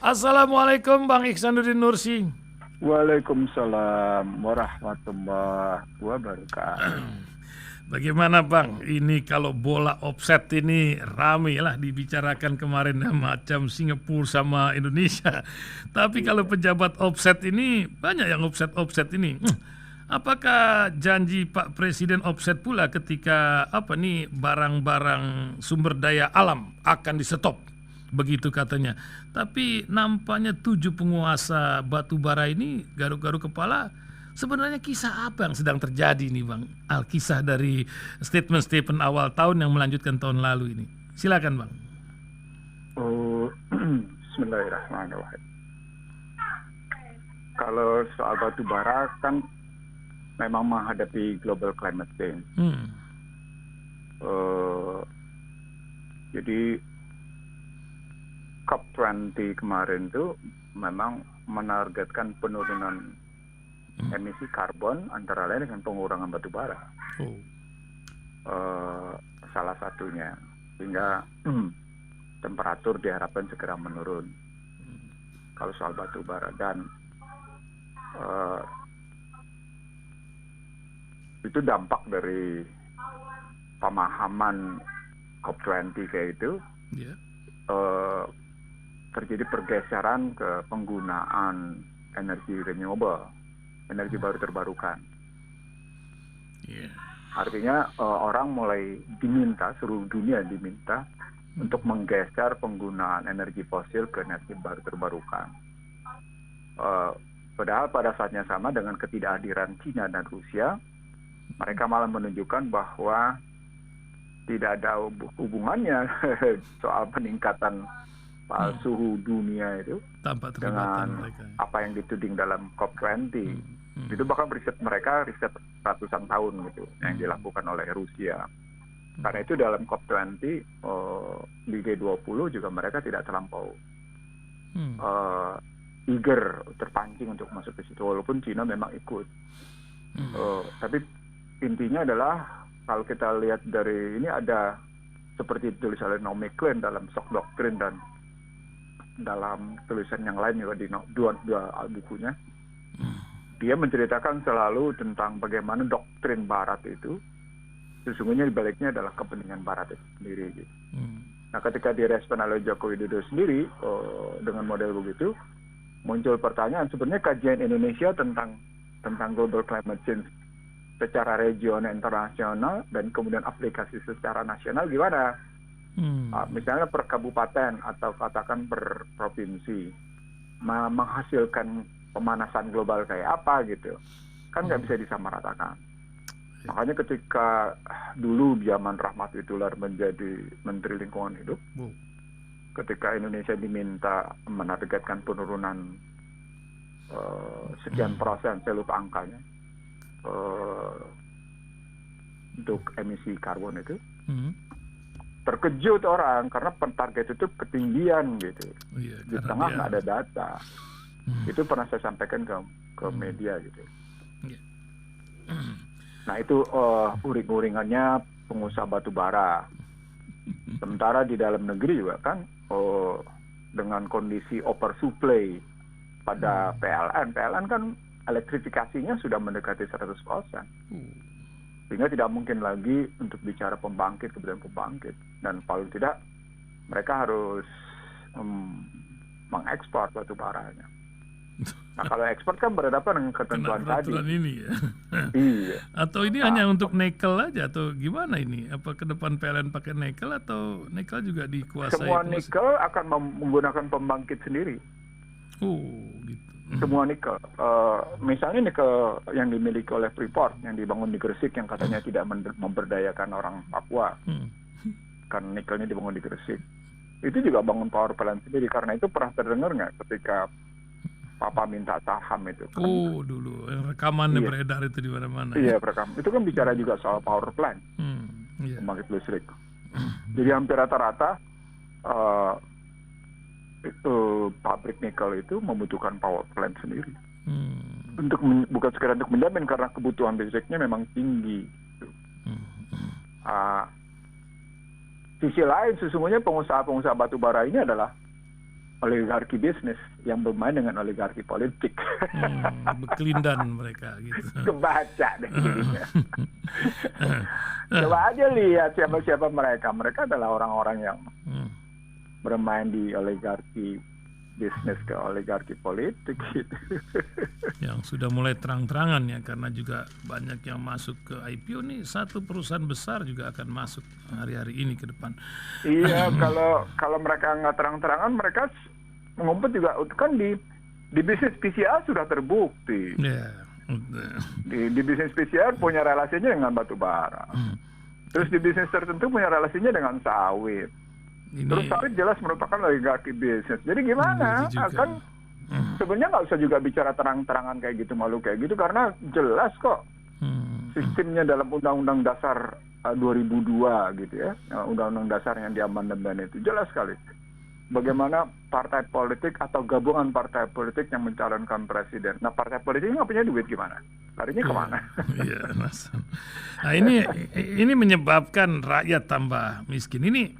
Assalamualaikum Bang Ihsanuddin Nursi. Waalaikumsalam warahmatullahi wabarakatuh. Bagaimana Bang, ini kalau bola offset ini rame lah dibicarakan kemarin macam Singapura sama Indonesia. Tapi kalau pejabat offset ini banyak yang offset ini. Apakah janji Pak Presiden offset pula ketika barang-barang sumber daya alam akan di-stop? Begitu katanya. Tapi nampaknya 7 penguasa batu bara ini garuk-garuk kepala. Sebenarnya kisah apa yang sedang terjadi nih Bang? Kisah dari statement-statement awal tahun yang melanjutkan tahun lalu ini. Silakan Bang. Bismillahirrahmanirrahim. Kalau soal batu bara kan memang menghadapi global climate change. Jadi COP20 kemarin itu memang menargetkan penurunan emisi karbon antara lain dengan pengurangan batu bara. Salah satunya, sehingga temperatur diharapkan segera menurun. Kalau soal batu bara dan itu dampak dari pemahaman COP20 kayak itu. Terjadi pergeseran ke penggunaan energi renewable, energi baru terbarukan. Artinya orang mulai diminta, seluruh dunia diminta untuk menggeser penggunaan energi fosil ke energi baru terbarukan. Padahal pada saatnya sama dengan ketidakhadiran China dan Rusia, mereka malah menunjukkan bahwa tidak ada hubungannya soal peningkatan suhu dunia itu dengan apa yang dituding dalam COP20. Itu bahkan riset ratusan tahun gitu yang dilakukan oleh Rusia. Karena itu dalam COP20 di G20 juga mereka tidak terlampau eager, terpancing untuk masuk ke situ, walaupun Cina memang ikut. Tapi intinya adalah kalau kita lihat dari ini ada seperti ditulis oleh Naomi Klein dalam Shock Doctrine dan dalam tulisan yang lain juga di dua bukunya, dia menceritakan selalu tentang bagaimana doktrin Barat itu sesungguhnya dibaliknya adalah kepentingan Barat itu sendiri. Gitu. Nah, ketika direspon oleh Joko Widodo sendiri dengan model begitu, muncul pertanyaan sebenarnya kajian Indonesia tentang global climate change secara regional, internasional, dan kemudian aplikasi secara nasional gimana? Misalnya per kabupaten atau katakan per provinsi menghasilkan pemanasan global kayak apa gitu, kan nggak bisa disamaratakan. Makanya ketika dulu zaman Rahmat Witoelar menjadi Menteri Lingkungan Hidup, ketika Indonesia diminta menargetkan penurunan sekian persen, saya lupa angkanya, untuk emisi karbon itu, terkejut orang karena target itu ketinggian gitu. Di tengah nggak ada data. Itu pernah saya sampaikan ke media gitu. Nah itu uring-uringannya pengusaha batu bara. Sementara di dalam negeri juga kan dengan kondisi oversupply pada PLN kan elektrifikasinya sudah mendekati 100%. Sehingga tidak mungkin lagi untuk bicara pembangkit, kemudian pembangkit. Dan paling tidak mereka harus mengekspor batu baranya. Nah kalau ekspor kan berhadapan dengan ketentuan tadi. Ini ya. Iya. Atau ini hanya untuk nikel aja atau gimana ini? Apa ke depan PLN pakai nikel atau nikel juga dikuasai? Semua nikel akan menggunakan pembangkit sendiri. Gitu. Semua nikel. Misalnya nikel yang dimiliki oleh Freeport, yang dibangun di Gresik, yang katanya tidak memberdayakan orang Papua. Karena nikelnya dibangun di Gresik. Itu juga bangun power plant sendiri. Karena itu pernah terdengar nggak ketika Papa minta saham itu kan? Dulu yang rekamannya beredar itu di mana-mana. Iya, rekam. Itu kan bicara juga soal power plant, pembangkit listrik. Jadi hampir rata-rata itu pabrik nikel itu membutuhkan power plant sendiri. Bukan sekedar untuk menjamin, karena kebutuhan listriknya memang tinggi. Sisi lain sesungguhnya pengusaha batu bara ini adalah oligarki bisnis yang bermain dengan oligarki politik. Berkelindan mereka gitu. Kebaca deh jadinya. Coba aja lihat siapa-siapa mereka. Mereka adalah orang-orang yang bermain di oligarki bisnis ke oligarki politik gitu. Yang sudah mulai terang-terangan ya, karena juga banyak yang masuk ke IPO nih. Satu perusahaan besar juga akan masuk hari-hari ini ke depan. Iya, kalau mereka nggak terang-terangan, mereka ngumpet juga kan di bisnis PCR sudah terbukti. Yeah. Di bisnis PCR punya relasinya dengan batu bara. Terus di bisnis tertentu punya relasinya dengan sawit. Terus sawit jelas merupakan oligarki bisnis. Jadi gimana? Kan sebenarnya nggak usah juga bicara terang-terangan kayak gitu, malu kayak gitu, karena jelas kok sistemnya dalam Undang-Undang Dasar 2002 gitu ya, Undang-Undang Dasar yang diamandemen itu jelas sekali. Bagaimana partai politik atau gabungan partai politik yang mencalonkan presiden. Nah, partai politik nggak punya duit gimana? Larinya kemana? Iya, nah ini menyebabkan rakyat tambah miskin. Ini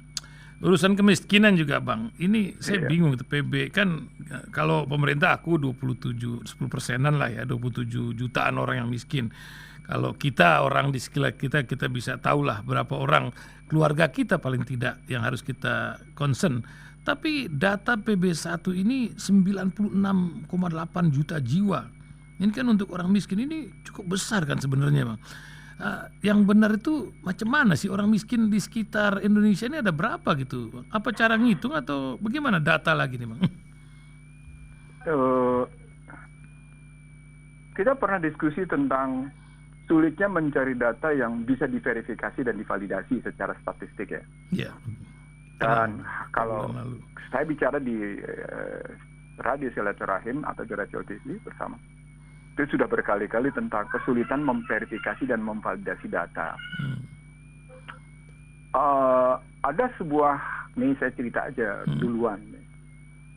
urusan kemiskinan juga, Bang. Ini saya bingung, PB kan kalau pemerintah aku 10%-an lah ya, 27 jutaan orang yang miskin. Kalau kita orang di sekitar kita bisa tahulah berapa orang keluarga kita paling tidak yang harus kita concern. Tapi data PB1 ini 96,8 juta jiwa. Ini kan untuk orang miskin ini cukup besar kan sebenarnya, Bang. Yang benar itu macam mana sih orang miskin di sekitar Indonesia ini ada berapa gitu? Apa cara ngitung atau bagaimana data lagi nih, Bang? Kita pernah diskusi tentang sulitnya mencari data yang bisa diverifikasi dan divalidasi secara statistik ya. Iya. Dan kalau saya bicara di Radio Silaturahim atau di Radio TV bersama, itu sudah berkali-kali tentang kesulitan memverifikasi dan memvalidasi data. Ada sebuah, nih saya cerita aja duluan.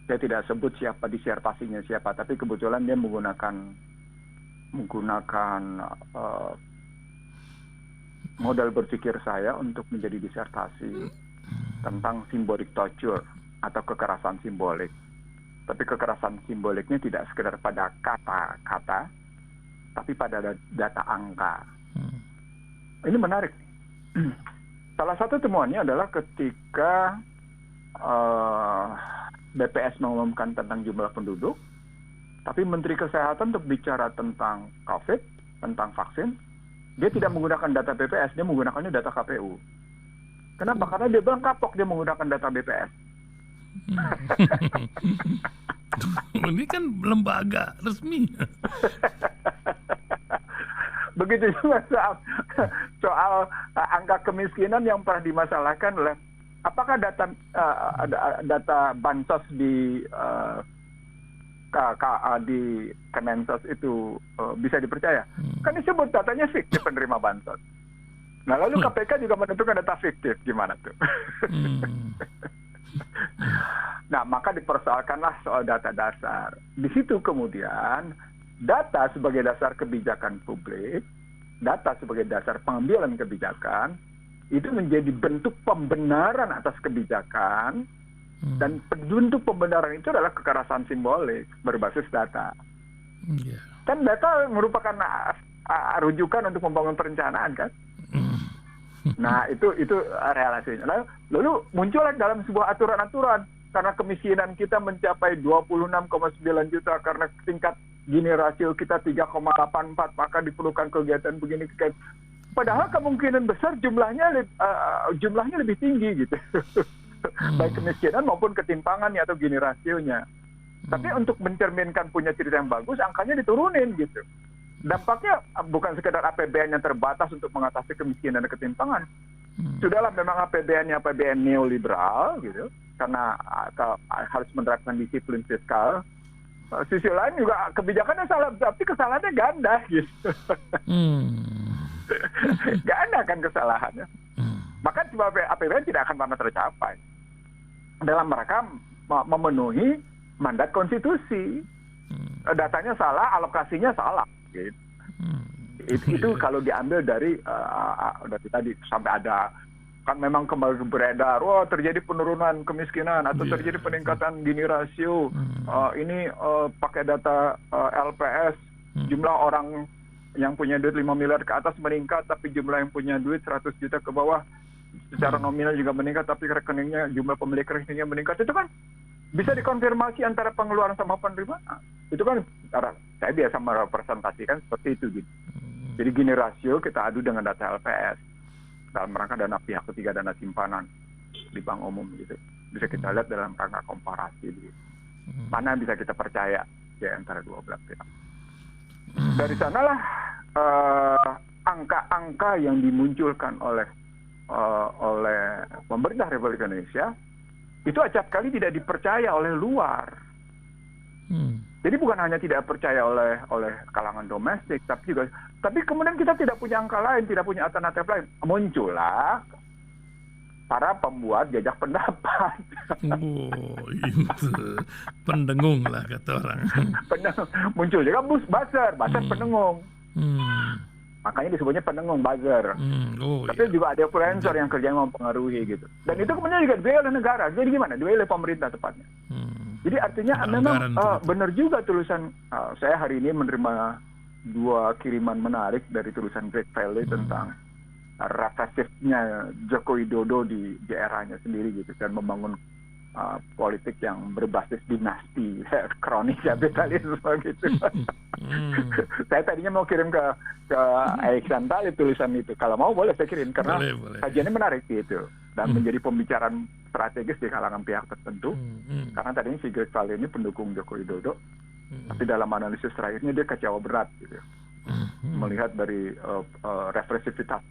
Saya tidak sebut siapa disertasinya siapa, tapi kebetulan dia menggunakan modal berpikir saya untuk menjadi disertasi tentang symbolic torture atau kekerasan simbolik. Tapi kekerasan simboliknya tidak sekedar pada kata-kata, tapi pada data angka. Ini menarik. Salah satu temuannya adalah ketika BPS mengumumkan tentang jumlah penduduk, tapi Menteri Kesehatan untuk bicara tentang COVID, tentang vaksin, dia tidak menggunakan data BPS, dia menggunakannya data KPU. Kenapa? Karena dia bilang kapok dia menggunakan data BPS. Ini kan lembaga resmi. Begitu juga soal angka kemiskinan yang pernah dimasalahkan oleh apakah data bansos di Kemensos itu bisa dipercaya? Kan disebut datanya fiktif penerima bansos. Nah lalu KPK juga menentukan data fiktif, gimana tuh? Nah maka dipersoalkanlah soal data dasar. Di situ kemudian data sebagai dasar kebijakan publik, data sebagai dasar pengambilan kebijakan, itu menjadi bentuk pembenaran atas kebijakan, dan bentuk pembenaran itu adalah kekerasan simbolik berbasis data. Kan data merupakan rujukan untuk membangun perencanaan kan? Nah itu relasinya. Lalu muncullah dalam sebuah aturan-aturan karena kemiskinan kita mencapai 26,9 juta karena tingkat Gini rasio kita 3,84, maka diperlukan kegiatan begini. Padahal kemungkinan besar jumlahnya lebih tinggi gitu. Baik kemiskinan maupun ketimpangannya atau Gini rasionya. Tapi untuk mencerminkan punya cerita yang bagus, angkanya diturunin gitu. Dampaknya bukan sekedar APBN yang terbatas untuk mengatasi kemiskinan dan ketimpangan. Sudahlah memang APBN-nya APBN neoliberal gitu, karena harus menerapkan disiplin fiskal. Sisi lain juga kebijakannya salah, tapi kesalahannya ganda gitu. Ganda kan kesalahannya. Maka APBN tidak akan pernah tercapai dalam rangka memenuhi mandat konstitusi. Datanya salah, alokasinya salah. Gitu. Itu kalau diambil dari tadi sampai ada kan memang kembali beredar, wah terjadi penurunan kemiskinan atau Iya. terjadi peningkatan Gini rasio. Ini pakai data LPS, jumlah orang yang punya duit 5 miliar ke atas meningkat, tapi jumlah yang punya duit 100 juta ke bawah secara nominal juga meningkat, tapi rekeningnya, jumlah pemilik rekeningnya meningkat. Itu kan bisa dikonfirmasi antara pengeluaran sama penerimaan. Itu kan saya biasa merepresentasikan seperti itu gitu. Jadi Gini rasio kita adu dengan data LPS dalam rangka dana pihak ketiga, dana simpanan di bank umum gitu. Bisa kita lihat dalam rangka komparasi gitu. Mana yang bisa kita percaya ya antara dua belah pihak. Dari sanalah angka-angka yang dimunculkan oleh pemerintah Republik Indonesia itu acap kali tidak dipercaya oleh luar. Jadi bukan hanya tidak percaya oleh kalangan domestik, tapi kemudian kita tidak punya angka lain, tidak punya alternatif lain. Muncullah para pembuat jajak pendapat. Oh, itu pendengung lah kata orang. Muncul juga buzzer pendengung. Makanya disebutnya pendengung buzzer. Tapi juga ada influencer yang kerjanya mempengaruhi gitu. Dan itu kemudian juga dibiayai oleh negara. Jadi gimana? Dibiayai oleh pemerintah tepatnya. Jadi artinya memang benar juga tulisan saya hari ini menerima 2 kiriman menarik dari tulisan Great Valley tentang represifnya Joko Widodo di eranya sendiri gitu, dan membangun politik yang berbasis dinasti, kronis kapitalisme gitu. Saya tadinya mau kirim ke Iksan Tali tulisan itu. Kalau mau boleh saya kirim karena kajiannya menarik gitu dan menjadi pembicaraan strategis di kalangan pihak tertentu. Karena tadinya si Great Valley ini pendukung Joko Widodo, tapi dalam analisis terakhirnya dia kecewa berat gitu. Melihat dari represivitas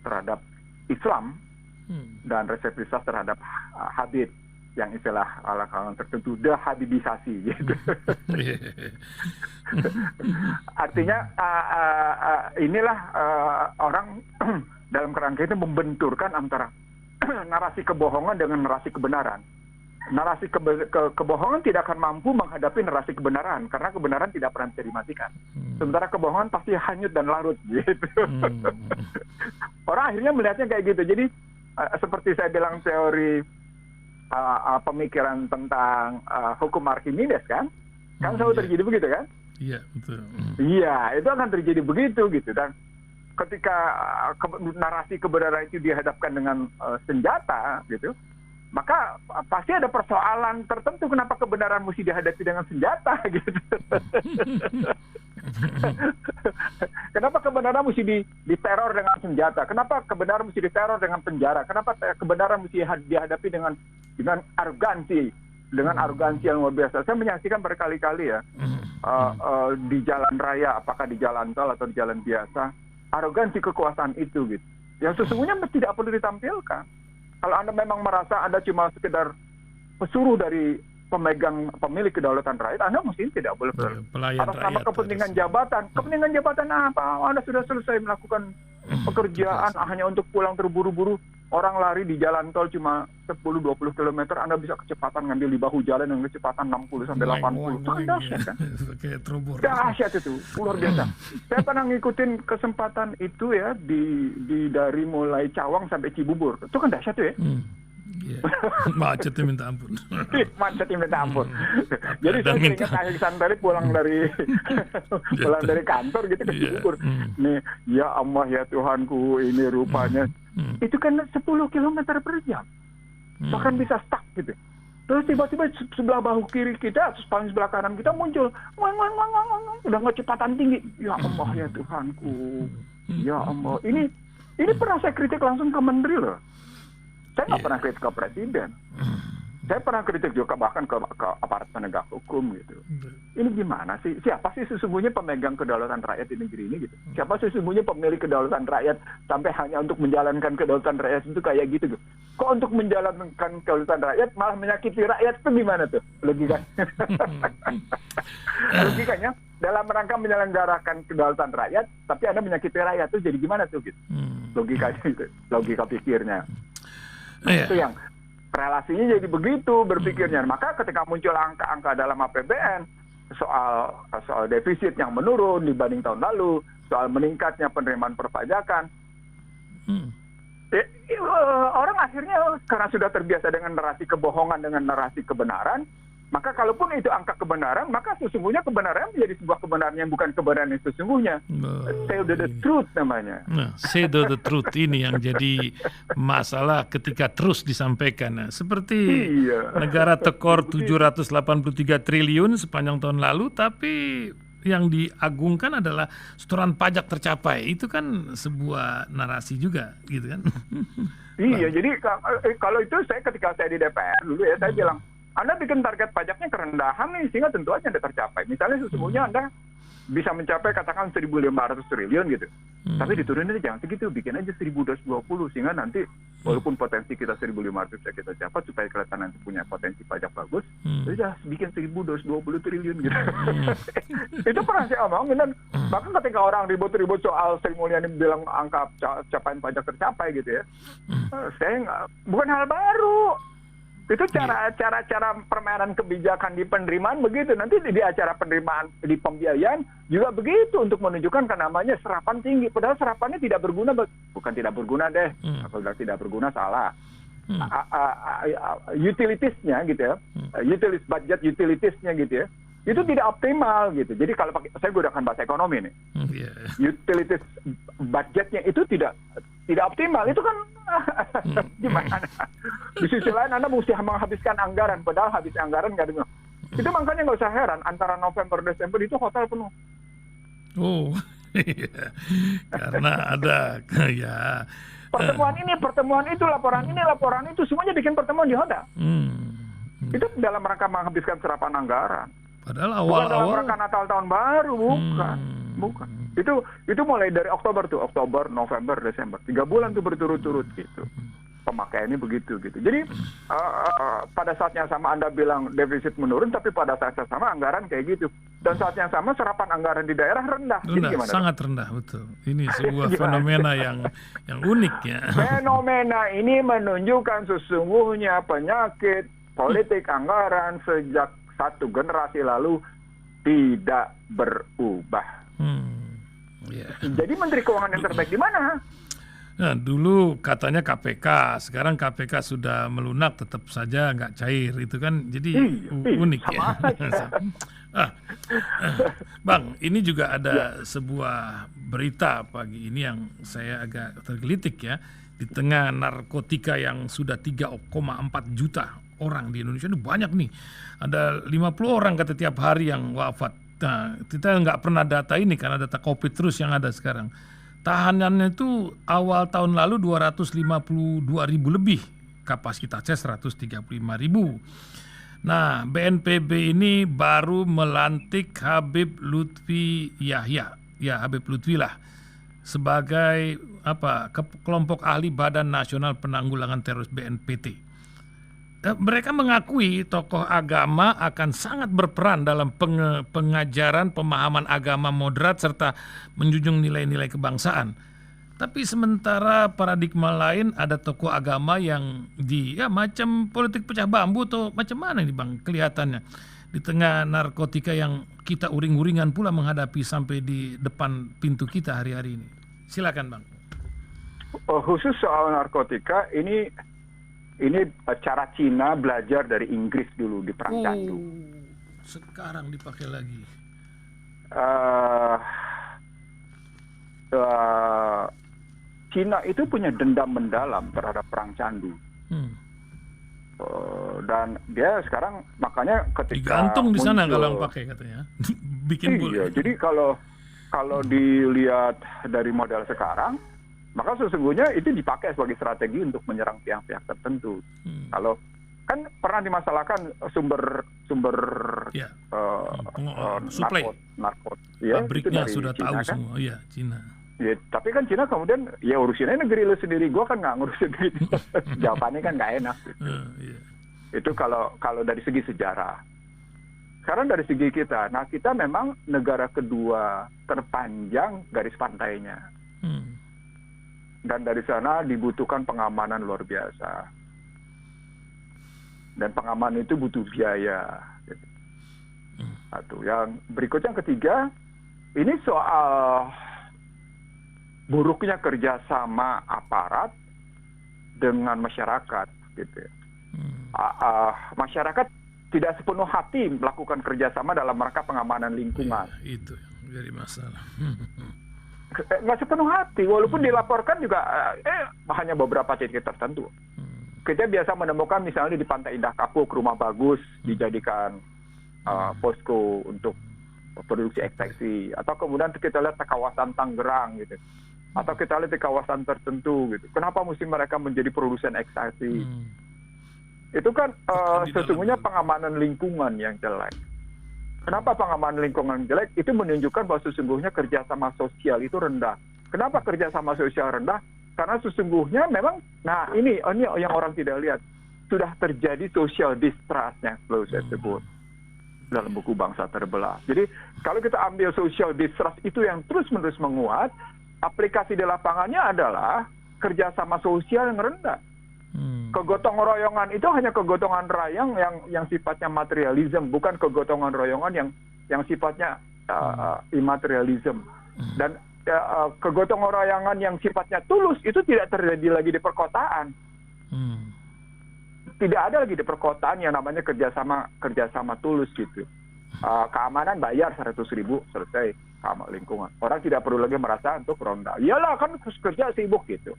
terhadap Islam dan represivitas terhadap Habib, yang istilah ala kalangan tertentu dehabibisasi gitu. Artinya inilah orang dalam kerangka itu membenturkan antara narasi kebohongan dengan narasi kebenaran. Narasi kebohongan tidak akan mampu menghadapi narasi kebenaran karena kebenaran tidak pernah bisa dimatikan. Sementara kebohongan pasti hanyut dan larut gitu. Orang akhirnya melihatnya kayak gitu. Jadi seperti saya bilang teori pemikiran tentang hukum Archimedes kan selalu terjadi begitu kan? Iya, betul. Iya, itu akan terjadi begitu gitu. Dan ketika narasi kebenaran itu dihadapkan dengan senjata gitu, maka pasti ada persoalan tertentu kenapa kebenaran mesti dihadapi dengan senjata gitu. Kenapa kebenaran mesti diteror dengan senjata? Kenapa kebenaran mesti diteror dengan penjara? Kenapa kebenaran mesti dihadapi dengan arogansi, yang luar biasa? Saya menyaksikan berkali-kali ya di jalan raya, apakah di jalan tol atau di jalan biasa, arogansi kekuasaan itu gitu. Yang sesungguhnya tidak perlu ditampilkan. Kalau Anda memang merasa Anda cuma sekedar pesuruh dari pemilik kedaulatan rakyat, Anda mesti tidak boleh atas nama kepentingan jabatan. Kepentingan jabatan apa? Anda sudah selesai melakukan pekerjaan hanya untuk pulang terburu-buru. Orang lari di jalan tol cuma 10-20 km, Anda bisa kecepatan ngambil di bahu jalan yang kecepatan 60 sampai 80. Itu kan dahsyat kan? Dahsyat itu, luar biasa. Saya pernah ngikutin kesempatan itu ya dari mulai Cawang sampai Cibubur. Itu kan dahsyat tuh ya. Macetnya minta ampun. Jadi saya ingat Akhil Santari pulang dari kantor gitu ke Cibubur. Nih, ya Allah ya Tuhanku, ini rupanya itu kan 10 km per jam. Bahkan bisa stuck gitu. Terus tiba-tiba sebelah bahu kiri kita, paling sebelah kanan kita muncul udah kecepatan tinggi. Ya Allah ya Tuhanku. Ya Allah. Ini pernah saya kritik langsung ke menteri loh. Saya nggak pernah kritik ke presiden. Saya pernah kritik juga bahkan ke aparat penegak hukum gitu. Ini gimana sih? Siapa sih sesungguhnya pemegang kedaulatan rakyat di negeri ini gitu? Siapa sih sesungguhnya pemilik kedaulatan rakyat sampai hanya untuk menjalankan kedaulatan rakyat itu kayak gitu? Kok untuk menjalankan kedaulatan rakyat malah menyakiti rakyat itu gimana tuh? Logikanya dalam rangka menyelenggarakan kedaulatan rakyat, tapi Anda menyakiti rakyat itu jadi gimana tuh gitu? Logikanya itu, logika pikirnya. Itu yang relasinya jadi begitu berpikirnya. Maka ketika muncul angka-angka dalam APBN soal defisit yang menurun dibanding tahun lalu, soal meningkatnya penerimaan perpajakan, Orang akhirnya karena sudah terbiasa dengan narasi kebohongan dengan narasi kebenaran, maka kalaupun itu angka kebenaran, maka sesungguhnya kebenaran menjadi sebuah kebenaran yang bukan kebenaran yang sesungguhnya. Say the truth namanya. Nah, say the truth ini yang jadi masalah ketika terus disampaikan. Nah, seperti negara tekor 783 triliun sepanjang tahun lalu, tapi yang diagungkan adalah setoran pajak tercapai. Itu kan sebuah narasi juga, gitu kan? Iya, jadi kalau itu ketika saya di DPR dulu ya, saya bilang, Anda bikin target pajaknya kerendahan nih, sehingga tentu aja Anda tercapai. Misalnya sesungguhnya Anda bisa mencapai katakan 1.500 triliun gitu. Tapi diturunin jangan segitu, bikin aja 1.220 sehingga nanti walaupun potensi kita 1.500 bisa kita capai supaya kelihatan nanti punya potensi pajak bagus, jadi bikin 1.220 triliun gitu. Itu pernah saya omongin, dan bahkan ketika orang ribut-ribut soal Sri Mulyani bilang angka capaian pajak tercapai gitu ya, saya bukan hal baru. Itu cara permainan kebijakan di penerimaan begitu. Nanti di acara penerimaan di pembiayaan juga begitu untuk menunjukkan kan namanya serapan tinggi. Padahal serapannya tidak berguna, bukan tidak berguna deh. Kalau tidak berguna salah. Utilitiesnya gitu ya, budget utilitiesnya gitu ya, itu tidak optimal gitu. Jadi kalau saya gunakan bahasa ekonomi nih, utilities budgetnya itu tidak optimal. Itu kan gimana? Di sisi lain Anda mesti menghabiskan anggaran, padahal habis anggaran nggak ada. Itu makanya nggak usah heran antara November Desember itu hotel penuh. Oh, karena ada ya. Pertemuan itu, laporan itu, semuanya bikin pertemuan di hotel. Itu dalam rangka menghabiskan serapan anggaran. Padahal bukan dalam awal-awal rangka Natal tahun baru, bukan. Itu mulai dari Oktober, November, Desember, 3 bulan tuh berturut-turut gitu. Pemakaiannya begitu gitu. Jadi pada saat yang sama Anda bilang defisit menurun, tapi pada saat yang sama anggaran kayak gitu. Dan saat yang sama serapan anggaran di daerah rendah. Jadi gimana, sangat rendah, betul. Ini sebuah fenomena yang unik ya. Fenomena ini menunjukkan sesungguhnya penyakit politik anggaran sejak satu generasi lalu tidak berubah. Jadi Menteri Keuangan yang terbaik di mana? Nah, dulu katanya KPK, sekarang KPK sudah melunak, tetap saja nggak cair, itu kan jadi unik ya. Bang, ini juga ada sebuah berita pagi ini yang saya agak tergelitik ya. Di tengah narkotika yang sudah 3,4 juta orang di Indonesia, itu banyak nih. Ada 50 orang kata tiap hari yang wafat. Nah, kita nggak pernah data ini karena data COVID terus yang ada sekarang. Tahanannya itu awal tahun lalu 252.000 lebih, kapasitasnya 135.000. Nah, BNPB ini baru melantik Habib Lutfi Yahya, ya Habib Lutfi lah, sebagai kelompok ahli Badan Nasional Penanggulangan Teroris BNPT. Mereka mengakui tokoh agama akan sangat berperan dalam pengajaran pemahaman agama moderat serta menjunjung nilai-nilai kebangsaan. Tapi sementara paradigma lain ada tokoh agama yang macam politik pecah bambu atau macam mana ini Bang kelihatannya di tengah narkotika yang kita uring-uringan pula menghadapi sampai di depan pintu kita hari-hari ini. Silakan Bang. Khusus soal narkotika ini cara Cina belajar dari Inggris dulu di Perang Candu. Sekarang dipakai lagi. Cina itu punya dendam mendalam terhadap Perang Candu. Dan dia sekarang makanya ketika digantung di sana kalau yang pakai katanya. Bikin iya, jadi kalau dilihat dari model sekarang, maka sesungguhnya itu dipakai sebagai strategi untuk menyerang pihak-pihak tertentu. Kalau kan pernah dimasalahkan sumber narkot, pabriknya sudah Cina, tahu kan? Semua, ya Cina. Ya, tapi kan Cina kemudian ya urusinnya negeri lu sendiri, gua kan nggak ngurusin gitu. Jawabannya kan nggak enak. Gitu. Itu kalau dari segi sejarah. Sekarang dari segi kita, nah kita memang negara kedua terpanjang garis pantainya. Dan dari sana dibutuhkan pengamanan luar biasa. Dan pengamanan itu butuh biaya. Satu. Yang berikutnya yang ketiga, ini soal buruknya kerjasama aparat dengan masyarakat gitu. Masyarakat tidak sepenuh hati melakukan kerjasama dalam rangka pengamanan lingkungan. Itu jadi masalah. Nggak sepenuh hati, walaupun dilaporkan juga hanya beberapa titik tertentu. Kita biasa menemukan misalnya di Pantai Indah Kapuk, rumah bagus dijadikan posko untuk produksi ekstraksi, atau kemudian kita lihat di kawasan Tangerang gitu, atau kita lihat di kawasan tertentu gitu. Kenapa mesti mereka menjadi produsen ekstraksi? Itu kan sesungguhnya pengamanan lingkungan yang jelek. Kenapa pengamanan lingkungan jelek? Itu menunjukkan bahwa sesungguhnya kerjasama sosial itu rendah. Kenapa kerjasama sosial rendah? Karena sesungguhnya memang, nah ini yang orang tidak lihat, sudah terjadi social distrust yang selalu saya sebut dalam buku Bangsa Terbelah. Jadi kalau kita ambil social distrust itu yang terus-menerus menguat, aplikasi di lapangannya adalah kerjasama sosial yang rendah. Kegotong royongan itu hanya kegotongan royong yang sifatnya materialisme, bukan kegotongan royongan yang sifatnya immaterialisme. Dan kegotong royongan yang sifatnya tulus itu tidak terjadi lagi di perkotaan. Tidak ada lagi di perkotaan yang namanya kerjasama tulus gitu. Keamanan bayar 100.000 selesai sama lingkungan. Orang tidak perlu lagi merasa untuk ronda. Iyalah kan kerja sibuk gitu.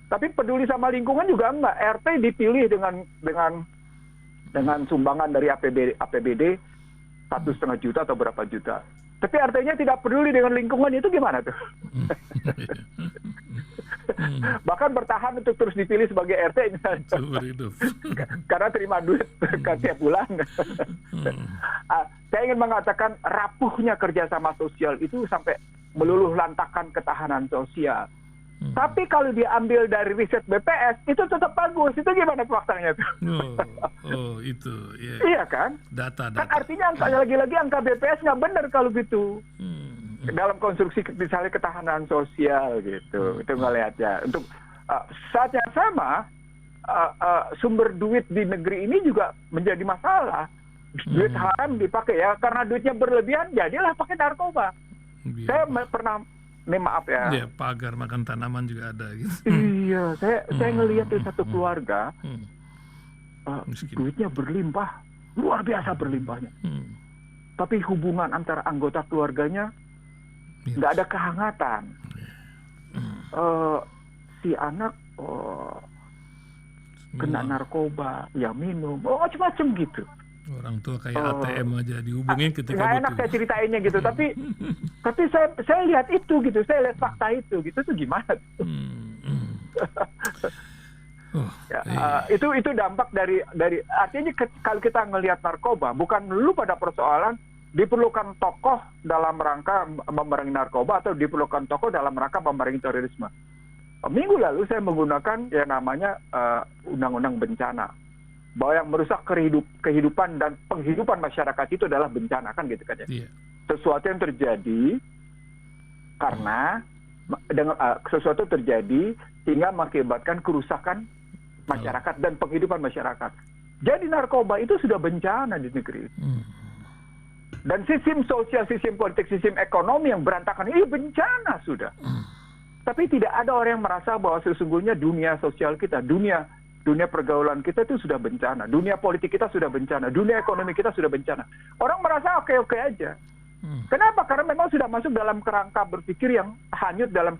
Tapi peduli sama lingkungan juga enggak. RT dipilih dengan sumbangan dari APBD 1,5 juta atau berapa juta. Tapi artinya tidak peduli dengan lingkungan, itu gimana tuh? Bahkan bertahan untuk terus dipilih sebagai RT karena terima duit tiap bulan. Saya ingin mengatakan rapuhnya kerjasama sosial itu sampai meluluh lantakan ketahanan sosial. Tapi kalau diambil dari riset BPS itu tetap bagus. Itu gimana faktanya tuh? Itu yeah. Iya kan? Data. Kan artinya lagi-lagi angka BPS nggak benar kalau gitu. Dalam konstruksi misalnya ketahanan sosial gitu. Itu ngelihat ya. Untuk saat yang sama sumber duit di negeri ini juga menjadi masalah. Duit haram dipakai ya karena duitnya berlebihan jadilah pakai narkoba. Saya pernah maaf ya. Iya, pagar makan tanaman juga ada gitu. Iya, saya ngelihat di satu keluarga duitnya berlimpah, luar biasa berlimpahnya. Tapi hubungan antara anggota keluarganya nggak ada kehangatan. Si anak kena narkoba, ya minum, macam-macam gitu. Orang tua kayak ATM aja dihubungin ketika nggak enak saya ceritainnya gitu, tapi saya lihat itu gitu, saya lihat fakta itu gitu, tuh gimana? Itu dampak dari artinya kalau kita ngelihat narkoba bukan melulu pada persoalan diperlukan tokoh dalam rangka memerangi narkoba atau diperlukan tokoh dalam rangka memerangi terorisme. Minggu lalu saya menggunakan yang namanya undang-undang bencana, bahwa yang merusak kehidupan dan penghidupan masyarakat itu adalah bencana, kan gitu kan ya. Yeah. Sesuatu yang terjadi karena sesuatu terjadi sehingga mengakibatkan kerusakan masyarakat dan penghidupan masyarakat. Jadi narkoba itu sudah bencana di negeri. Dan sistem sosial, sistem politik, sistem ekonomi yang berantakan ini bencana sudah. Tapi tidak ada orang yang merasa bahwa sesungguhnya dunia sosial kita, dunia pergaulan kita itu sudah bencana. Dunia politik kita sudah bencana. Dunia ekonomi kita sudah bencana. Orang merasa oke-oke aja. Kenapa? Karena memang sudah masuk dalam kerangka berpikir yang hanyut dalam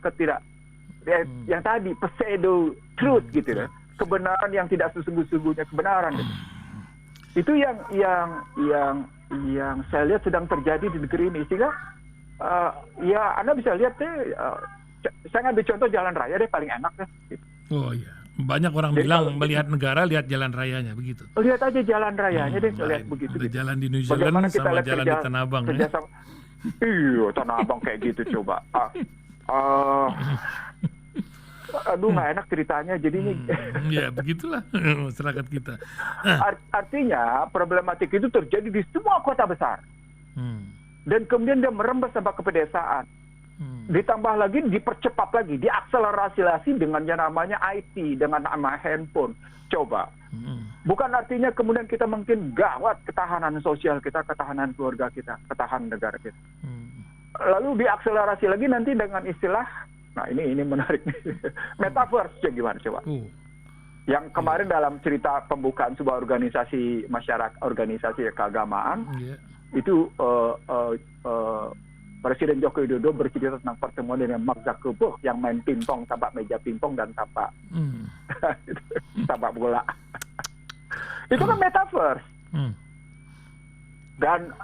yang tadi, pseudo truth gitu ya. Kebenaran yang tidak sesungguh-sungguhnya kebenaran. Gitu. Itu yang saya lihat sedang terjadi di negeri ini. Sehingga ya Anda bisa lihat saya ngambil contoh jalan raya deh, paling enak deh. Gitu. Oh iya. Banyak orang bilang melihat negara, lihat jalan rayanya begitu. Lihat aja jalan rayanya deh, lihat begitu. Ada jalan di New Zealand sama jalan di Tanah Abang. Ya? Iya, Tanah Abang kayak gitu coba. Aduh, nggak enak ceritanya. Jadi ini. Ya begitulah masyarakat kita. Artinya problematik itu terjadi di semua kota besar. Dan kemudian dia merembes sampai ke pedesaan. Ditambah lagi, dipercepat lagi, diakselerasi dengan yang namanya IT, dengan nama handphone. Coba. Bukan artinya kemudian kita mungkin gawat ketahanan sosial kita, ketahanan keluarga kita, ketahanan negara kita. Lalu diakselerasi lagi nanti dengan istilah, nah ini menarik nih, metaverse, gimana coba? Yang kemarin dalam cerita pembukaan sebuah organisasi masyarakat, organisasi keagamaan, itu Presiden Joko Widodo bercerita tentang pertemuan dengan Mark Zuckerberg yang main pingpong, tapak meja pingpong dan tapak bola. Itu kan metaverse. Dan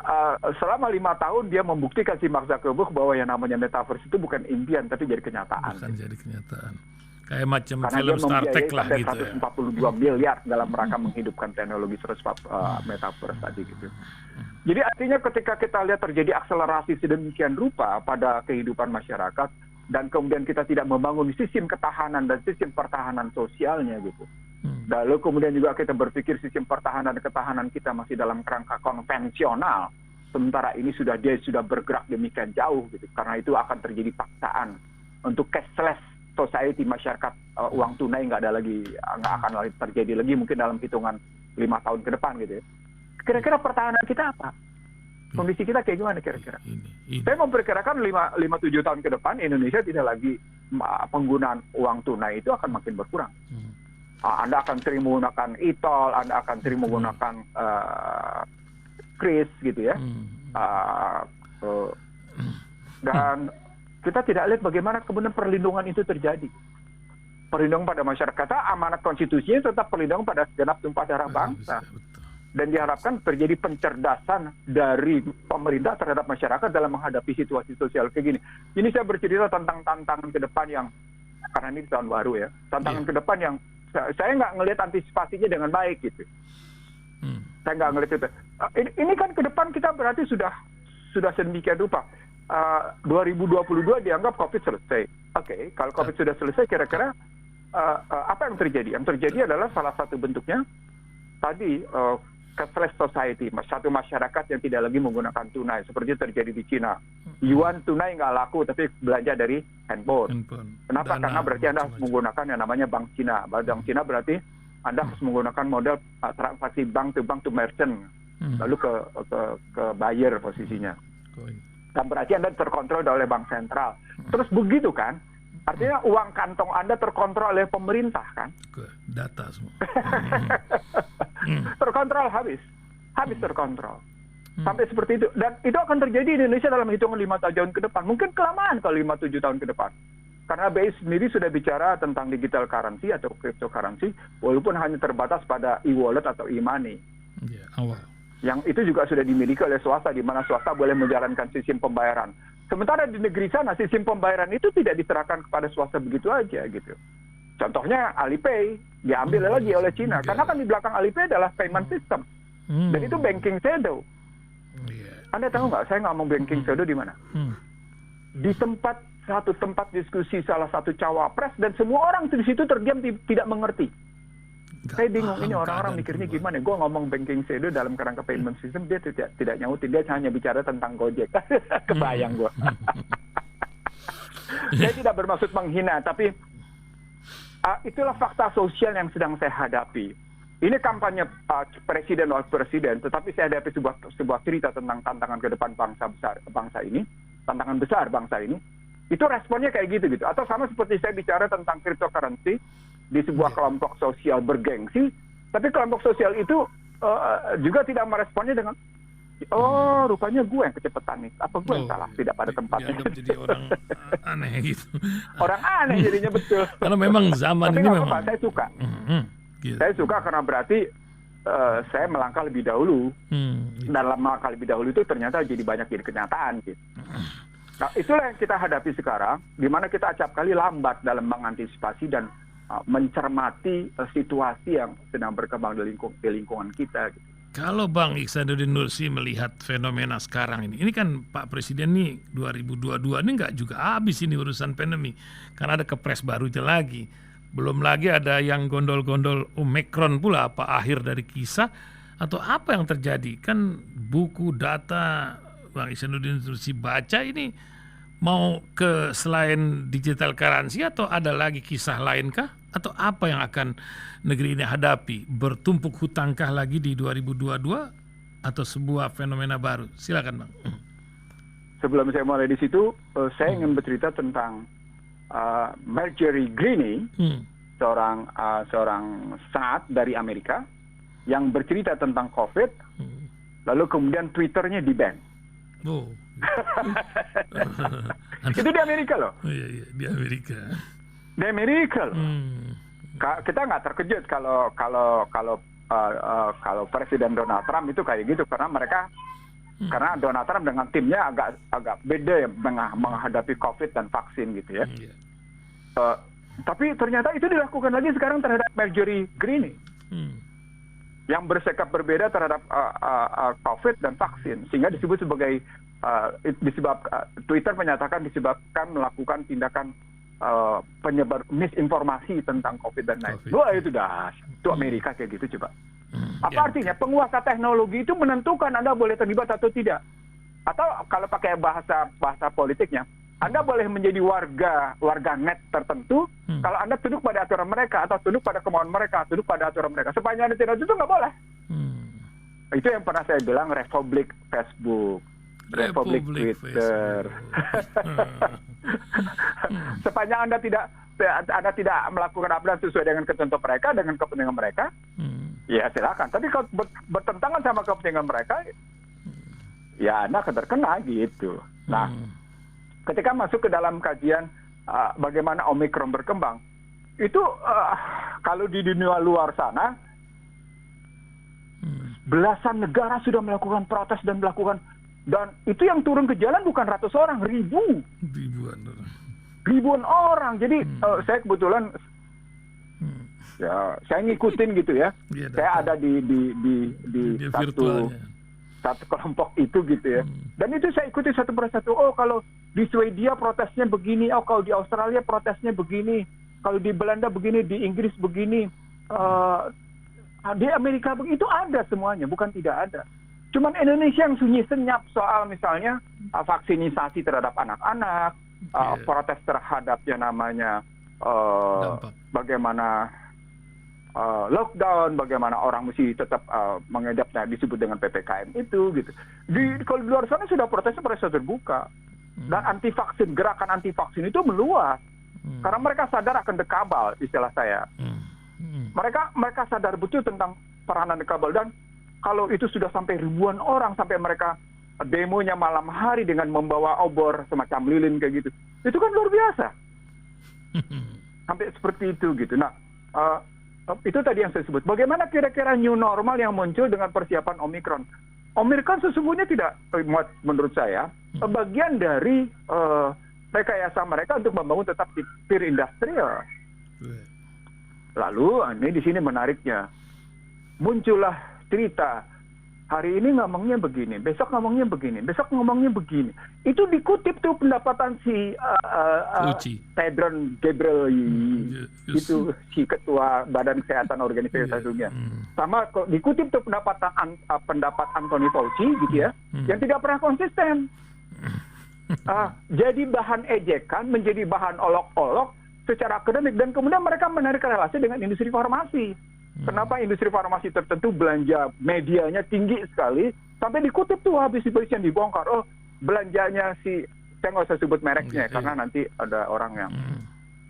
selama 5 tahun dia membuktikan si Mark Zuckerberg bahwa yang namanya metaverse itu bukan impian tapi jadi kenyataan. Bukan jadi kenyataan. Kayak macam Karena film dia Star Trek lah sampai gitu ya. 142 miliar dalam rangka menghidupkan teknologi metaverse tadi gitu. Jadi artinya ketika kita lihat terjadi akselerasi sedemikian rupa pada kehidupan masyarakat dan kemudian kita tidak membangun sistem ketahanan dan sistem pertahanan sosialnya gitu. Lalu kemudian juga kita berpikir sistem pertahanan dan ketahanan kita masih dalam kerangka konvensional. Sementara ini dia sudah bergerak demikian jauh gitu. Karena itu akan terjadi paksaan untuk cashless society, masyarakat uang tunai nggak akan lagi terjadi lagi mungkin dalam hitungan 5 tahun ke depan gitu ya. Kira-kira pertahanan kita apa? Kondisi kita kayak gimana kira-kira? Saya memperkirakan 5-7 tahun ke depan Indonesia tidak lagi penggunaan uang tunai itu akan makin berkurang. Anda akan sering menggunakan e-tol, Anda akan sering menggunakan kris gitu ya. Dan kita tidak lihat bagaimana kemudian perlindungan itu terjadi. Perlindungan pada masyarakat, amanat konstitusinya tetap perlindungan pada segenap tumpah darah bangsa. Dan diharapkan terjadi pencerdasan dari pemerintah terhadap masyarakat dalam menghadapi situasi sosial kayak gini. Ini saya bercerita tentang tantangan ke depan yang, karena ini tahun baru ya, tantangan ke depan yang saya nggak ngelihat antisipasinya dengan baik gitu. Saya nggak ngelihat itu. Ini kan ke depan kita berarti sudah sedemikian rupa. 2022 dianggap COVID selesai. Oke, kalau COVID sudah selesai, kira-kira apa yang terjadi? Yang terjadi adalah salah satu bentuknya tadi cashless society, satu masyarakat yang tidak lagi menggunakan tunai, seperti terjadi di Cina. Yuan tunai nggak laku, tapi belanja dari handphone. Kenapa? Karena berarti Anda harus menggunakan yang namanya bank Cina. Bank Cina berarti Anda harus menggunakan model transaksi bank to merchant, lalu ke buyer posisinya. Dan berarti Anda terkontrol oleh bank sentral. Terus begitu kan? Artinya uang kantong Anda terkontrol oleh pemerintah kan? Data semua. Terkontrol habis terkontrol. Sampai seperti itu. Dan itu akan terjadi di Indonesia dalam hitungan 5 tahun ke depan. Mungkin kelamaan kalau 5-7 tahun ke depan. Karena BI sendiri sudah bicara tentang digital currency atau cryptocurrency, walaupun hanya terbatas pada e-wallet atau e-money. Awal. Yang itu juga sudah dimiliki oleh swasta, di mana swasta boleh menjalankan sistem pembayaran. Sementara di negeri sana sistem pembayaran itu tidak diserahkan kepada swasta begitu aja gitu. Contohnya Alipay diambil lagi oleh Cina, karena kan di belakang Alipay adalah payment system, dan itu banking shadow. Anda tahu nggak? Saya ngomong banking shadow di mana? Di satu tempat diskusi salah satu cawapres, dan semua orang di situ terdiam tidak mengerti. Saya bingung, ini orang-orang mikirnya gimana? Gue ngomong banking shadow dalam kerangka payment system, dia tidak nyautin, dia hanya bicara tentang Gojek. Kebayang gue. Saya tidak bermaksud menghina, tapi itulah fakta sosial yang sedang saya hadapi. Ini kampanye presiden wakil presiden, tetapi saya hadapi sebuah cerita tentang tantangan ke depan bangsa ini, tantangan besar bangsa ini. Itu responnya kayak gitu. Atau sama seperti saya bicara tentang cryptocurrency di sebuah kelompok sosial bergengsi, tapi kelompok sosial itu juga tidak meresponnya dengan rupanya gue yang kecepatan nih, apa gue yang salah tidak pada tempatnya. Jadi orang aneh gitu. Orang aneh jadinya, betul. Karena memang zaman tapi ini memang saya suka. Gitu. Saya suka karena berarti saya melangkah lebih dahulu. Gitu. Dalam melangkah lebih dahulu itu ternyata jadi kenyataan gitu. Nah, itulah yang kita hadapi sekarang, di mana kita acap kali lambat dalam mengantisipasi dan mencermati situasi yang sedang berkembang di lingkungan kita. Gitu. Kalau Bang Ihsanuddin Nursi melihat fenomena sekarang ini kan Pak Presiden nih 2022 ini nggak juga habis ini urusan pandemi, karena ada kepres barunya lagi. Belum lagi ada yang gondol-gondol Omikron pula, apa akhir dari kisah atau apa yang terjadi. Kan buku data Bang Ihsanuddin Nursi baca ini mau ke selain digital currency atau ada lagi kisah lainkah? Atau apa yang akan negeri ini hadapi? Bertumpuk hutangkah lagi di 2022 atau sebuah fenomena baru? Silakan Bang. Sebelum saya mulai di situ, saya ingin bercerita tentang Marjorie Greene seorang senat dari Amerika yang bercerita tentang COVID, lalu kemudian Twitternya di-ban. Oh. Itu di Amerika loh. Oh, iya, di Amerika. Di Amerika loh. Kita nggak terkejut kalau Presiden Donald Trump itu kayak gitu, karena Donald Trump dengan timnya agak beda ya menghadapi COVID dan vaksin gitu ya. Tapi ternyata itu dilakukan lagi sekarang terhadap Marjorie Greene yang bersikap berbeda terhadap COVID dan vaksin, sehingga disebut sebagai Twitter menyatakan disebabkan melakukan tindakan penyebar misinformasi tentang COVID dan lain. Wah, itu Amerika kayak gitu coba. Apa artinya? Penguasa teknologi itu menentukan Anda boleh terlibat atau tidak. Atau kalau pakai bahasa politiknya, Anda boleh menjadi warga net tertentu kalau Anda tunduk pada aturan mereka atau tunduk pada kemauan mereka, tunduk pada aturan mereka. Sepanjang Anda tidak tunduk nggak boleh. Itu yang pernah saya bilang Republik Facebook. Republik Twitter. Sepanjang Anda tidak melakukan apa sesuai dengan ketentuan mereka, dengan kepentingan mereka, ya silakan. Tapi kalau bertentangan sama kepentingan mereka, ya Anda akan terkena gitu. Nah, ketika masuk ke dalam kajian bagaimana Omikron berkembang, itu kalau di dunia luar sana, belasan negara sudah melakukan protes dan itu yang turun ke jalan bukan ratus orang, ribuan orang. Jadi saya kebetulan ya saya ngikutin gitu ya. Saya ada di satu kelompok itu gitu ya. Dan itu saya ikuti satu persatu. Oh, kalau di Swedia protesnya begini, oh kalau di Australia protesnya begini, kalau di Belanda begini, di Inggris begini, di Amerika begini. Itu ada semuanya, bukan tidak ada. Cuman Indonesia yang sunyi senyap soal misalnya vaksinisasi terhadap anak-anak, protes terhadap yang namanya bagaimana lockdown, bagaimana orang mesti tetap mengedapnya disebut dengan PPKM itu gitu. Kalau di luar sana sudah protes terbuka dan gerakan anti vaksin itu meluas karena mereka sadar akan dekabal, istilah saya. Mereka sadar betul tentang peranan dekabal, dan kalau itu sudah sampai ribuan orang, sampai mereka demonya malam hari dengan membawa obor semacam lilin kayak gitu, itu kan luar biasa. Sampai seperti itu gitu. Nah, itu tadi yang saya sebut. Bagaimana kira-kira new normal yang muncul dengan persiapan Omikron? Omikron sesungguhnya tidak, menurut saya, bagian dari rekayasa mereka untuk membangun tetap peer industrial. Lalu, ini di sini menariknya, muncullah cerita, hari ini ngomongnya begini, besok ngomongnya begini, besok ngomongnya begini. Itu dikutip tuh pendapatan si Tedros Gabriel itu si ketua Badan Kesehatan Organisasi Dunia. Sama dikutip tuh pendapat Anthony Fauci gitu ya, yang tidak pernah konsisten. Jadi bahan ejekan, menjadi bahan olok-olok secara akademik, dan kemudian mereka menarik relasi dengan industri farmasi. Kenapa industri farmasi tertentu belanja medianya tinggi sekali, sampai dikutip tuh habis yang dibongkar. Oh, belanjanya saya nggak usah sebut mereknya, karena nanti ada orang yang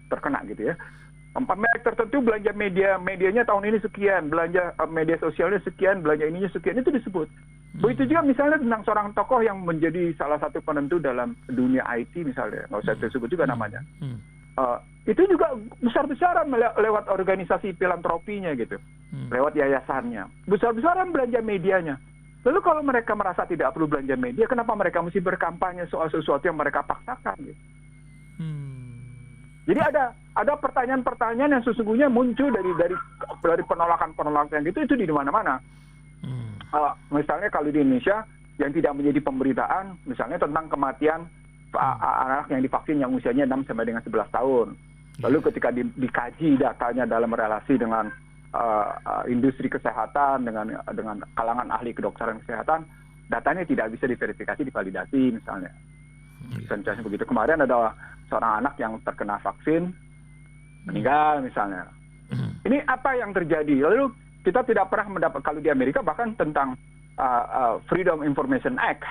terkena gitu ya. Merek tertentu belanja medianya tahun ini sekian, belanja media sosialnya sekian, belanja ininya sekian, itu disebut. Begitu juga misalnya tentang seorang tokoh yang menjadi salah satu penentu dalam dunia IT misalnya, nggak usah disebut juga namanya. Itu juga besar-besaran lewat organisasi filantropinya gitu, lewat yayasannya, besar-besaran belanja medianya. Lalu kalau mereka merasa tidak perlu belanja media, kenapa mereka mesti berkampanye soal sesuatu yang mereka paksakan gitu? Jadi ada pertanyaan-pertanyaan yang sesungguhnya muncul dari penolakan-penolakan itu di mana-mana. Misalnya kalau di Indonesia yang tidak menjadi pemberitaan, misalnya tentang kematian anak yang divaksin yang usianya 6 sampai dengan 11 tahun. Lalu ketika dikaji datanya dalam relasi dengan industri kesehatan, dengan kalangan ahli kedokteran kesehatan, datanya tidak bisa diverifikasi, divalidasi misalnya. Contohnya begitu. Kemarin ada seorang anak yang terkena vaksin, meninggal misalnya. Ini apa yang terjadi? Lalu kita tidak pernah mendapat, kalau di Amerika bahkan tentang Freedom Information Act,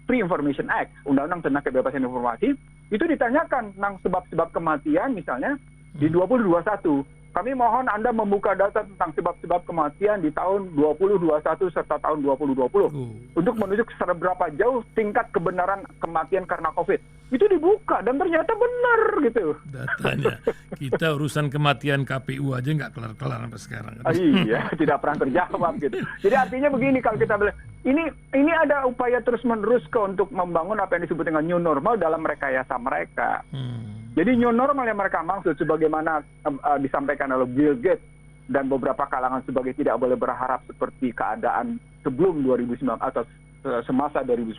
Free Information Act, Undang-Undang tentang Kebebasan Informasi, itu ditanyakan tentang sebab-sebab kematian misalnya di 2021. kami mohon Anda membuka data tentang sebab-sebab kematian di tahun 2021 serta tahun 2020 untuk menunjuk seberapa jauh tingkat kebenaran kematian karena COVID. Itu dibuka dan ternyata benar gitu. Datanya. Kita urusan kematian KPU aja nggak kelar-kelar sampai sekarang. Iya, tidak pernah terjawab gitu. Jadi artinya begini, kalau kita bilang ini ada upaya terus-menerus untuk membangun apa yang disebut dengan new normal dalam rekayasa mereka. Jadi new normal yang mereka maksud sebagaimana disampaikan oleh Bill Gates dan beberapa kalangan sebagai tidak boleh berharap seperti keadaan sebelum 2019 atau semasa 2019,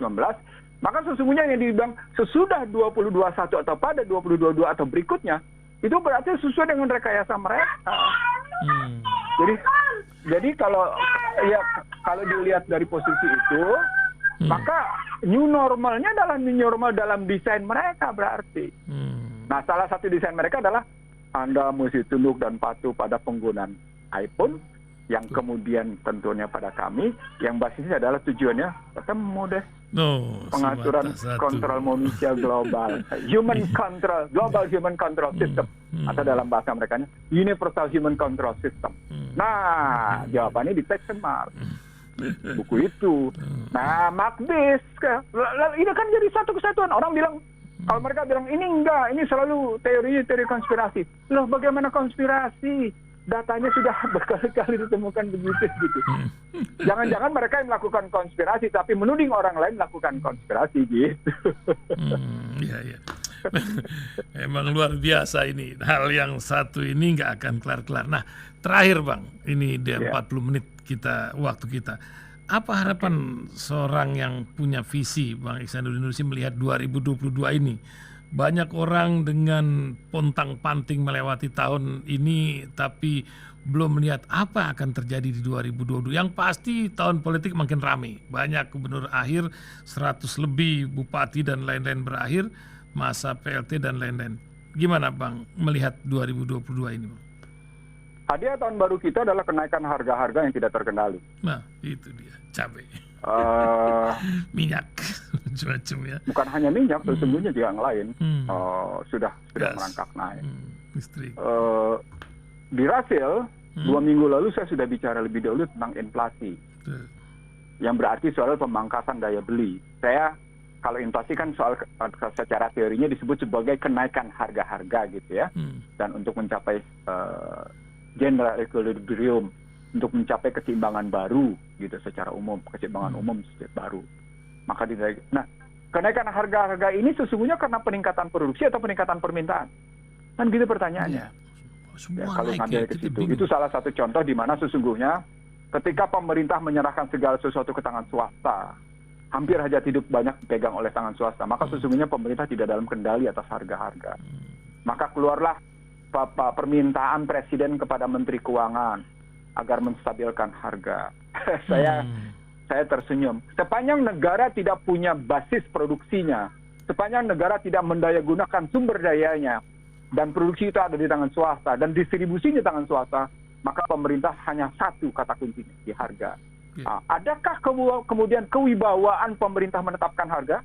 maka sesungguhnya yang dibilang sesudah 2021 atau pada 2022 atau berikutnya itu berarti sesuai dengan rekayasa mereka. Jadi kalau dilihat dari posisi itu, maka new normalnya adalah new normal dalam desain mereka berarti. Nah, salah satu desain mereka adalah Anda mesti tunduk dan patuh pada penggunaan iPhone, yang kemudian tentunya pada kami, yang basisnya adalah tujuannya ketemu deh. Pengaturan kontrol manusia global, global human control system, atau dalam bahasa mereka universal human control system. Nah, jawabannya di Text and Mark, buku itu. Nah, Marxist, ini kan jadi satu kesatuan. Orang bilang, kalau mereka bilang ini enggak, ini selalu teori konspirasi. Loh, bagaimana konspirasi? Datanya sudah berkali-kali ditemukan begitu gitu. Jangan-jangan mereka yang melakukan konspirasi, tapi menuding orang lain melakukan konspirasi gitu. Iya. Emang luar biasa ini. Hal yang satu ini nggak akan kelar-kelar. Nah, terakhir Bang, ini dia 40 menit waktu kita. Apa harapan seorang yang punya visi, Bang Iksan Nurdin melihat 2022 ini? Banyak orang dengan pontang-panting melewati tahun ini, tapi belum melihat apa akan terjadi di 2022. Yang pasti tahun politik makin ramai. Banyak gubernur akhir, 100 lebih bupati dan lain-lain berakhir, masa PLT dan lain-lain. Gimana Bang melihat 2022 ini, Bang? Hadiah tahun baru kita adalah kenaikan harga-harga yang tidak terkendali. Nah, itu dia, cabai. Minyak, macam-macam ya. Bukan hanya minyak, sesungguhnya juga yang lain sudah merangkak naik. Listrik. Di Rasil, 2 minggu lalu saya sudah bicara lebih dahulu tentang inflasi. Yang berarti soal pemangkasan daya beli. Kalau inflasi kan soal secara teorinya disebut sebagai kenaikan harga-harga gitu ya. Dan untuk mencapai general equilibrium, untuk mencapai keseimbangan baru gitu secara umum, keseimbangan umum baru. Maka kenaikan harga-harga ini sesungguhnya karena peningkatan produksi atau peningkatan permintaan. Kan gitu pertanyaannya. Kalau ngambil ke situ, itu salah satu contoh di mana sesungguhnya ketika pemerintah menyerahkan segala sesuatu ke tangan swasta, hampir hajat hidup banyak dipegang oleh tangan swasta, maka sesungguhnya pemerintah tidak dalam kendali atas harga-harga. Maka keluarlah permintaan presiden kepada Menteri Keuangan agar menstabilkan harga. Saya tersenyum. Sepanjang negara tidak punya basis produksinya, sepanjang negara tidak mendayagunakan sumber dayanya, dan produksi itu ada di tangan swasta, dan distribusinya di tangan swasta, maka pemerintah hanya satu kata kuncinya, di harga. Adakah kemudian kewibawaan pemerintah menetapkan harga?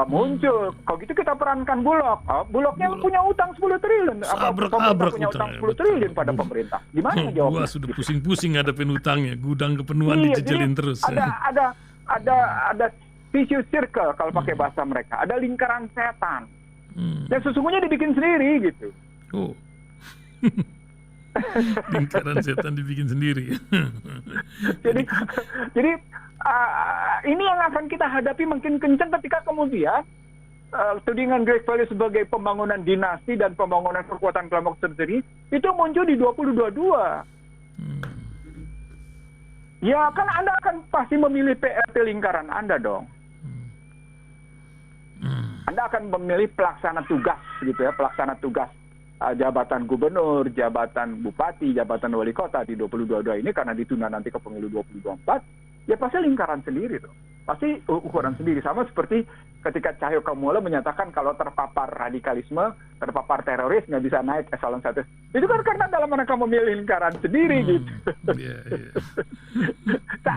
Muncul. Kalau gitu kita perankan Bulog. Bulognya punya utang 10 triliun. Pemerintah punya utang 10 triliun pada pemerintah. Gimana jawabnya? Gua sudah pusing-pusing ngadepin utangnya. Gudang kepenuhan dijejelin terus. Ada vicious circle kalau pakai bahasa mereka. Ada lingkaran setan. Yang sesungguhnya dibikin sendiri gitu. Lingkaran setan dibikin sendiri. Jadi ini yang akan kita hadapi makin kencang ketika kemudian tudingan Great Value sebagai pembangunan dinasti dan pembangunan kekuatan kelompok tertentu itu muncul di 2022. Ya kan Anda akan pasti memilih PRT lingkaran Anda dong. Anda akan memilih pelaksana tugas gitu ya, pelaksana tugas jabatan gubernur, jabatan bupati, jabatan wali kota di 2022 ini karena ditunda nanti ke pemilu 2024, ya pasti lingkaran sendiri tuh. Pasti ukuran sendiri. Sama seperti ketika Cahyokumolo menyatakan kalau terpapar radikalisme, terpapar teroris nggak bisa naik eselon 1. Itu kan karena dalam mereka memilih lingkaran sendiri gitu.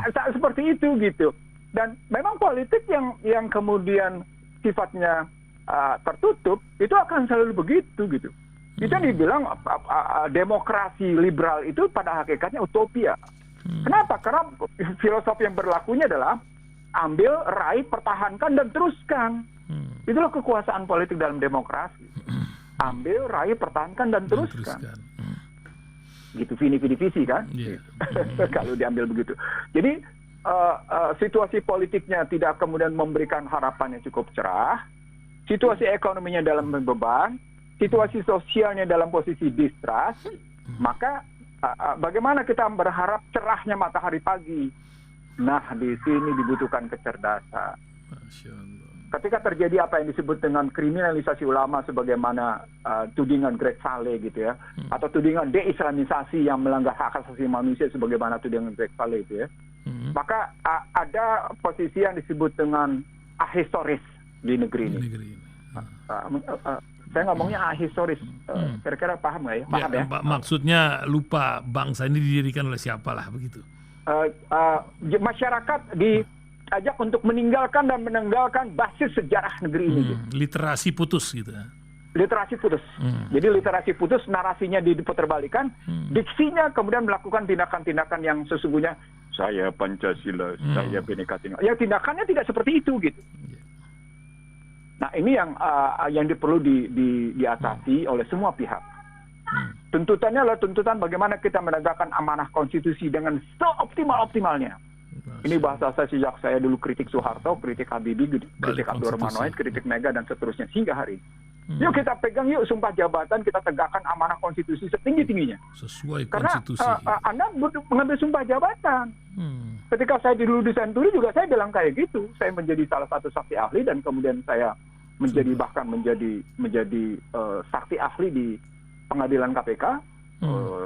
Seperti itu gitu. Dan memang politik yang kemudian sifatnya tertutup itu akan selalu begitu gitu. Itu yang dibilang demokrasi liberal itu pada hakikatnya utopia. Kenapa? Karena filosofi yang berlakunya adalah ambil, raih, pertahankan, dan teruskan. Itulah kekuasaan politik dalam demokrasi. Ambil, raih, pertahankan, dan teruskan. Gitu, visi kan? Kalau diambil begitu. Jadi, situasi politiknya tidak kemudian memberikan harapan yang cukup cerah. Situasi ekonominya dalam beban. Situasi sosialnya dalam posisi distrust, maka bagaimana kita berharap cerahnya matahari pagi? Nah, di sini dibutuhkan kecerdasan. Ketika terjadi apa yang disebut dengan kriminalisasi ulama sebagaimana tudingan Greg Saleh gitu ya, atau tudingan deislamisasi yang melanggar hak asasi manusia sebagaimana tudingan Greg Saleh itu ya, maka ada posisi yang disebut dengan ahistoris di negeri ini. Saya ngomongnya ahistoris, kira-kira paham nggak ya? Paham ya? Maksudnya lupa bangsa ini didirikan oleh siapa lah begitu. Masyarakat diajak untuk meninggalkan dan menenggalkan basis sejarah negeri ini. Gitu. Literasi putus gitu. Literasi putus. Jadi literasi putus, narasinya diputerbalikan, diksinya kemudian melakukan tindakan-tindakan yang sesungguhnya saya Pancasila, saya Bhinneka Tunggal. Ya tindakannya tidak seperti itu gitu. Nah ini yang perlu diatasi oleh semua pihak. Tuntutannya adalah tuntutan bagaimana kita menegakkan amanah konstitusi dengan seoptimal-optimalnya. Ini bahasa saya sejak saya dulu kritik Soeharto, kritik Habibie, kritik Abdurrahman Wahid, kritik Mega dan seterusnya hingga hari ini. Yuk kita pegang yuk sumpah jabatan, kita tegakkan amanah konstitusi setinggi-tingginya. Sesuai konstitusi. Karena Anda mengambil sumpah jabatan. Ketika saya dulu di Senturi juga saya bilang kayak gitu. Saya menjadi salah satu saksi ahli dan kemudian saya menjadi saksi ahli di pengadilan KPK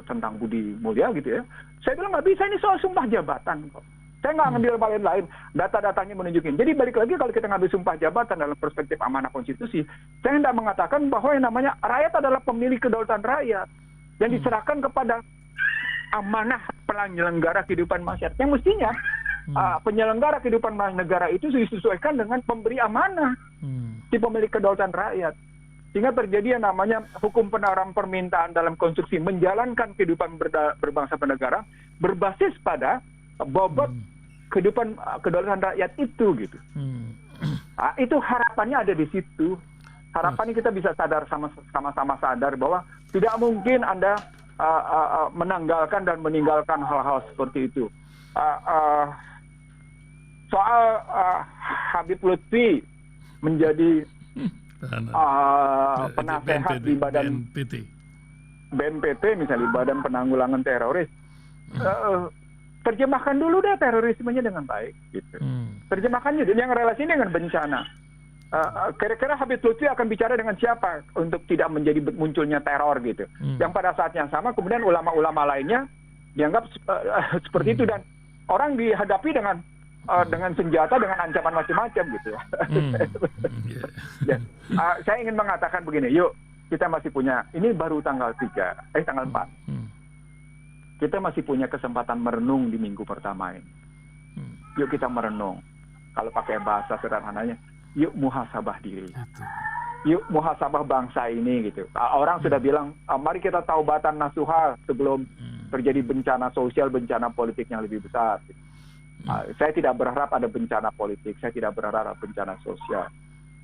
tentang Budi Mulya gitu ya. Saya bilang nggak bisa, ini soal sumpah jabatan kok. Saya nggak ngambil lain-lain, data-datanya menunjukin. Jadi balik lagi kalau kita ngambil sumpah jabatan dalam perspektif amanah konstitusi, saya hendak mengatakan bahwa yang namanya rakyat adalah pemilik kedaulatan rakyat yang diserahkan kepada amanah penyelenggara kehidupan masyarakat. Yang mestinya penyelenggara kehidupan negara itu disesuaikan dengan pemberi amanah si pemilik kedaulatan rakyat. Sehingga terjadi yang namanya hukum penawaran permintaan dalam konstruksi menjalankan kehidupan berbangsa bernegara berbasis pada bobot kehidupan kedaulatan rakyat itu gitu. Itu harapannya ada di situ. Harapannya kita bisa sadar sama-sama sadar bahwa tidak mungkin Anda menanggalkan dan meninggalkan hal-hal seperti itu. Soal Habib Lutfi menjadi penasehat di badan BNPT misalnya, Badan Penanggulangan Teroris, terjemahkan dulu deh terorismenya dengan baik gitu. Terjemahkannya yang relasi dengan bencana. Kira-kira Habib Lutfi akan bicara dengan siapa untuk tidak menjadi munculnya teror gitu. Yang pada saat yang sama kemudian ulama-ulama lainnya dianggap seperti itu, dan orang dihadapi dengan senjata, dengan ancaman macam-macam gitu ya. Saya ingin mengatakan begini, yuk kita masih punya, ini baru tanggal 4. Kita masih punya kesempatan merenung di minggu pertama ini. Yuk kita merenung. Kalau pakai bahasa sederhananya, yuk muhasabah diri. Yuk muhasabah bangsa ini gitu. Orang sudah bilang, mari kita taubatan nasuha sebelum terjadi bencana sosial, bencana politik yang lebih besar. Gitu. Saya tidak berharap ada bencana politik, saya tidak berharap ada bencana sosial.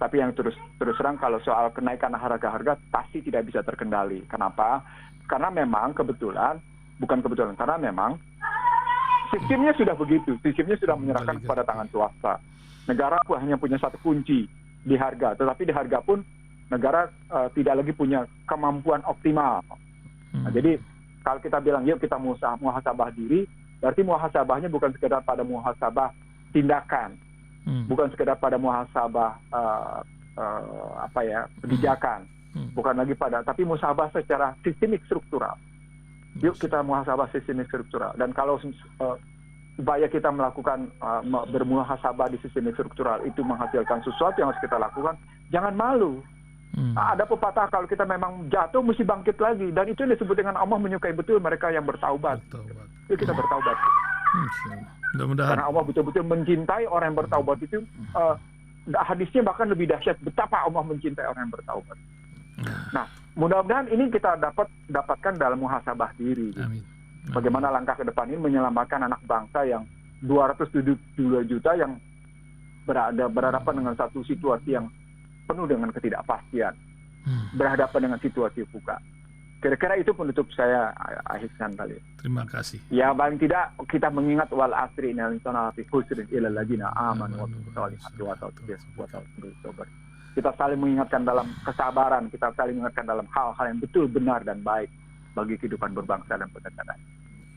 Tapi yang terus terang kalau soal kenaikan harga-harga pasti tidak bisa terkendali. Kenapa? Karena memang karena memang sistemnya sudah begitu. Sistemnya sudah menyerahkan kepada tangan swasta. Negara hanya punya satu kunci di harga, tetapi di harga pun negara tidak lagi punya kemampuan optimal. Jadi kalau kita bilang yuk kita muhasabah diri, berarti muhasabahnya bukan sekedar pada muhasabah tindakan, bukan sekedar pada muhasabah kebijakan, bukan lagi tapi muhasabah secara sistemik struktural. Yuk kita muhasabah sistemik struktural. Dan kalau upaya kita melakukan bermuhasabah di sistemik struktural itu menghasilkan sesuatu yang harus kita lakukan, jangan malu. Ada pepatah kalau kita memang jatuh mesti bangkit lagi, dan itu disebut dengan Allah menyukai betul mereka yang bertaubat. Yuk kita bertaubat. Karena Allah betul-betul mencintai orang yang bertaubat itu. Hadisnya bahkan lebih dahsyat betapa Allah mencintai orang yang bertaubat. Nah, mudah-mudahan ini kita dapatkan dalam muhasabah diri. Amin. Bagaimana langkah ke depan ini menyelamatkan anak bangsa yang 272 juta yang berhadapan dengan satu situasi yang penuh dengan ketidakpastian, berhadapan dengan situasi buka. Kira-kira itu penutup saya akhirkan kali. Terima kasih. Ya paling tidak kita mengingat wal asri innal insana lafi khusrin illa alladziina aamanu wa amilus solihati wa tawassaw. Kita saling mengingatkan dalam kesabaran, kita saling mengingatkan dalam hal-hal yang betul, benar dan baik bagi kehidupan berbangsa dan bernegara.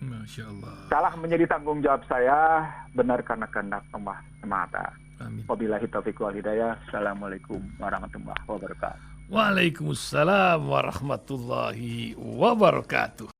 Masya Allah. Salah menjadi tanggung jawab saya, benar karena kehendak Allah semata. Amin. Wabillahi taufiq wal hidayah. Assalamualaikum warahmatullahi wabarakatuh. Waalaikumsalam warahmatullahi wabarakatuh.